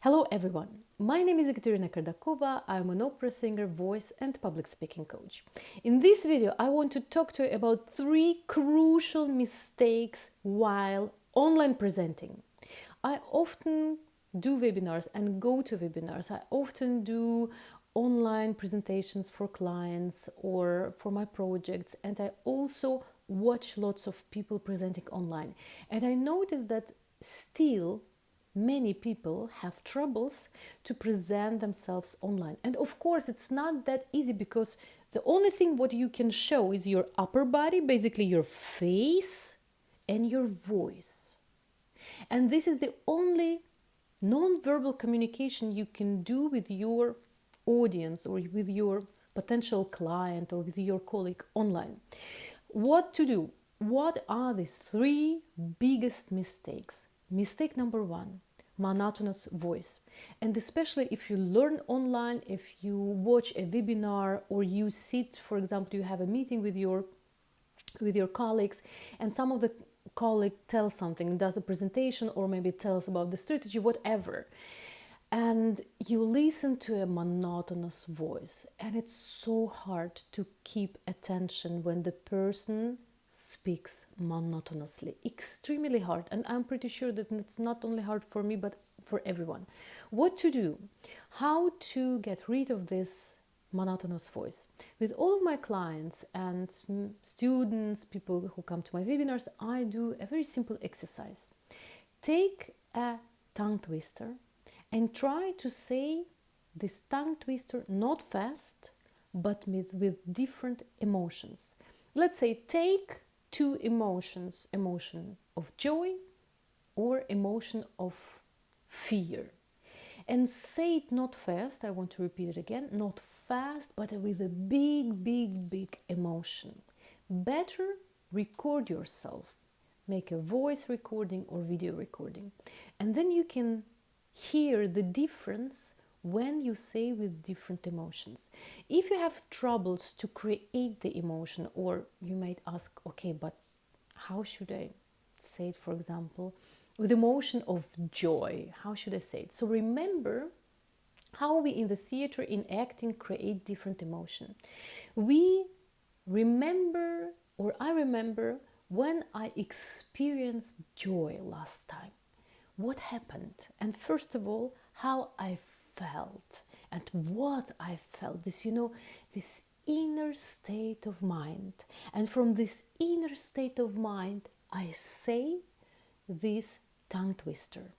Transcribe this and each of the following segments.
Hello everyone, my name is Ekaterina Kardakova. I'm an opera singer, voice and public speaking coach. In this video, I want to talk to you about 3 crucial mistakes while online presenting. I often do webinars and go to webinars. I often do online presentations for clients or for my projects, and I also watch lots of people presenting online. And I noticed that still many people have troubles to present themselves online. And of course, it's not that easy because the only thing what you can show is your upper body, basically your face and your voice. And this is the only non-verbal communication you can do with your audience or with your potential client or with your colleague online. What to do? What are the 3 biggest mistakes? Mistake number 1, monotonous voice. And especially if you learn online, if you watch a webinar or you sit, for example, you have a meeting with your colleagues and some of the colleague tells something, does a presentation or maybe tells about the strategy, whatever. And you listen to a monotonous voice and it's so hard to keep attention when the person speaks monotonously, extremely hard. And I'm pretty sure that it's not only hard for me but for everyone. What to do? How to get rid of this monotonous voice? With all of my clients and students, people who come to my webinars, I do a very simple exercise. Take a tongue twister and try to say this tongue twister not fast but with different emotions. Let's say take 2 emotions, emotion of joy or emotion of fear. And say it not fast, I want to repeat it again, not fast, but with a big emotion. Better record yourself, make a voice recording or video recording. And then you can hear the difference when you say with different emotions. If you have troubles to create the emotion, or you might ask, okay, but how should I say it, for example, with emotion of joy? How should I say it? So remember how we in the theater, in acting, create different emotion. We remember, or I remember, when I experienced joy last time. What happened? And first of all, how I felt and what I felt. This, this inner state of mind. And from this inner state of mind, I say this tongue twister.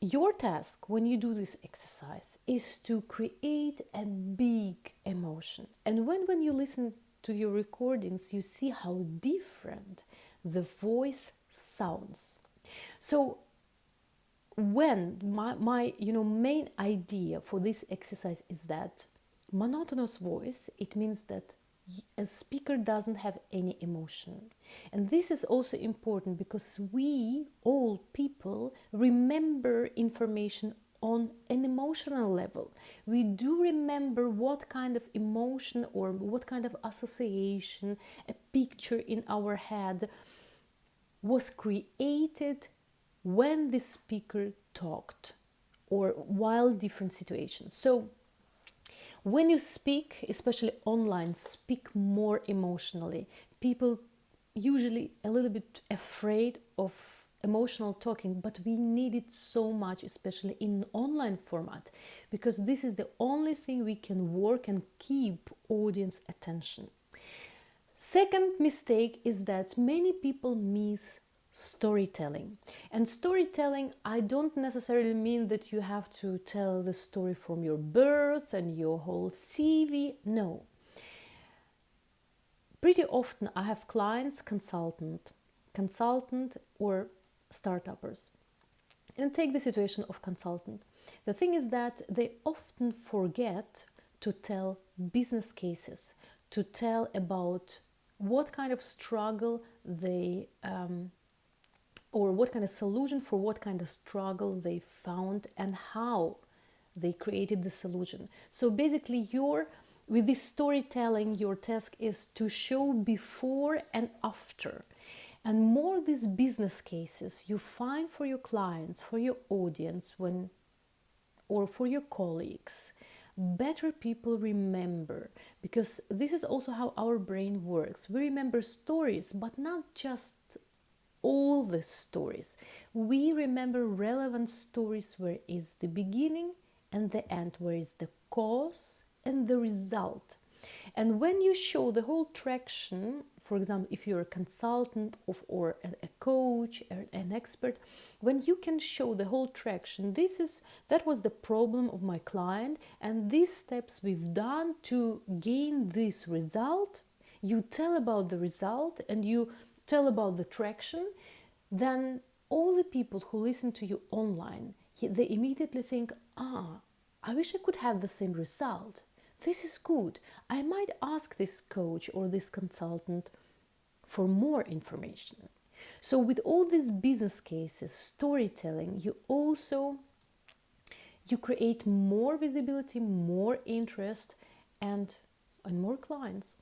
Your task when you do this exercise is to create a big emotion. And when you listen to your recordings, you see how different the voice sounds. So when my main idea for this exercise is that monotonous voice, it means that a speaker doesn't have any emotion. And this is also important because we, all people, remember information on an emotional level. We do remember what kind of emotion or what kind of association, a picture in our head was created when the speaker talked or while different situations. So when you speak, especially online, speak more emotionally. People usually a little bit afraid of emotional talking, but we need it so much, especially in online format, because this is the only thing we can work and keep audience attention. Second mistake is that many people miss storytelling. And storytelling, I don't necessarily mean that you have to tell the story from your birth and your whole CV. No. Pretty often I have clients, consultant or startuppers. And take the situation of consultant. The thing is that they often forget to tell business cases, to tell about what kind of struggle they or what kind of solution for what kind of struggle they found and how they created the solution. So basically with this storytelling, your task is to show before and after. And more these business cases you find for your clients, for your audience, or for your colleagues, better people remember, because this is also how our brain works. We remember stories, but not just all the stories. We remember relevant stories where is the beginning and the end, where is the cause and the result. And when you show the whole traction, for example, if you're a consultant or a coach or an expert, when you can show the whole traction, that was the problem of my client, and these steps we've done to gain this result, you tell about the result and you tell about the traction, then all the people who listen to you online, they immediately think, I wish I could have the same result. This is good. I might ask this coach or this consultant for more information. So with all these business cases, storytelling, you create more visibility, more interest, and more clients.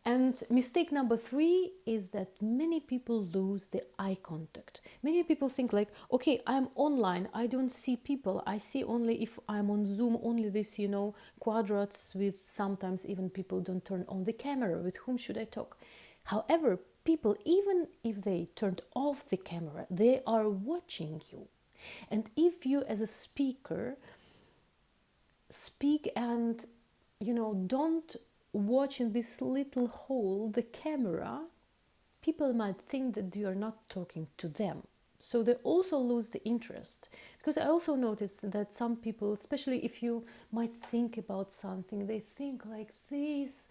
And mistake number 3 is that many people lose the eye contact. Many people think like, okay, I'm online, I don't see people. I see only, if I'm on Zoom, only this, quadrats with sometimes even people don't turn on the camera. With whom should I talk? However, people, even if they turned off the camera, they are watching you. And if you as a speaker speak and, don't watch in this little hole the camera, people might think that you are not talking to them. So they also lose the interest. Because I also noticed that some people, especially if you might think about something, they think like this,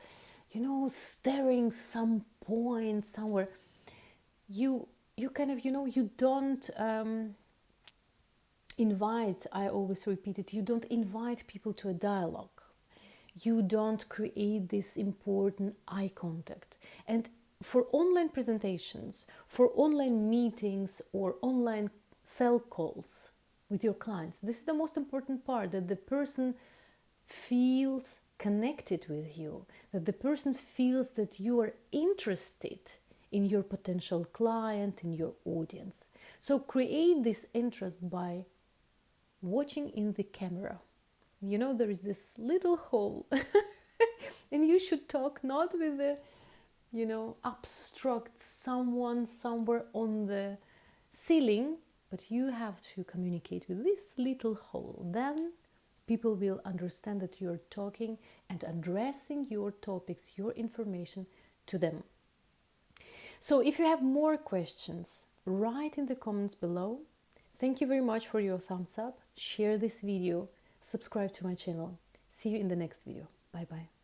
staring some point somewhere. You kind of, you don't invite, I always repeat it, you don't invite people to a dialogue. You don't create this important eye contact. And for online presentations, for online meetings or online cell calls with your clients, this is the most important part, that the person feels connected with you, that the person feels that you are interested in your potential client, in your audience. So create this interest by watching in the camera. There is this little hole and you should talk not with the, abstract someone somewhere on the ceiling, but you have to communicate with this little hole. Then people will understand that you're talking and addressing your topics, your information to them. So if you have more questions, write in the comments below. Thank you very much for your thumbs up. Share this video. Subscribe to my channel. See you in the next video. Bye bye.